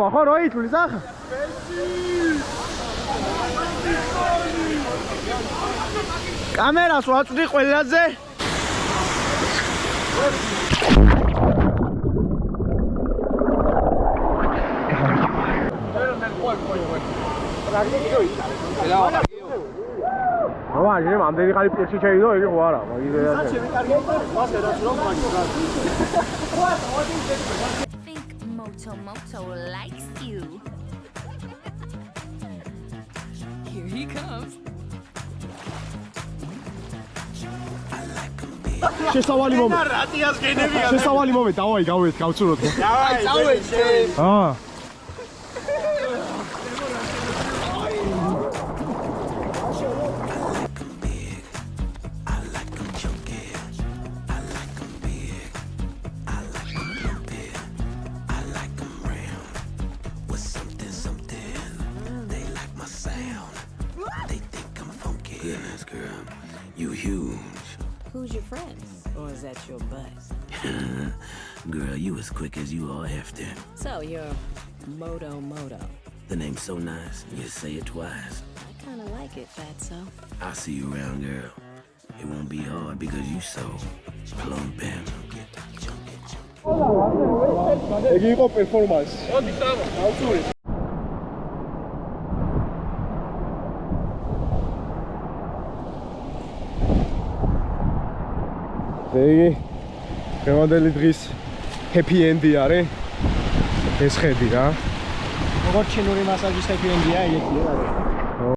მოვა ხო რო ითulis ახლა კამერას ვაწვდი ყველაზე ვა ჟე მამდენი ხალი პირში შეიძლება იგი ხო არა მაგის Moto likes you. Here he comes. შესავალი მომენტ, დავაი გავეთ, გავცუროთ. დავაი, წავედ შენ. აა. Goodness, girl, you huge. Who's your friends? Or is that your buzz? Girl, you as quick as you are hefty. So you're Moto. The name's so nice, you say it twice. I kinda like it, Fatso. I'll see you around, girl. It won't be hard because you so plumping. იგი იყო პერფორმანსი. მოდი წავა. დავწური. იგი დღევანდელი დღის ჰეპი ენდი არის ეს ხედი რა როგორც ჩინური მასაჟის ჰეპი ენდია ეგეთია რა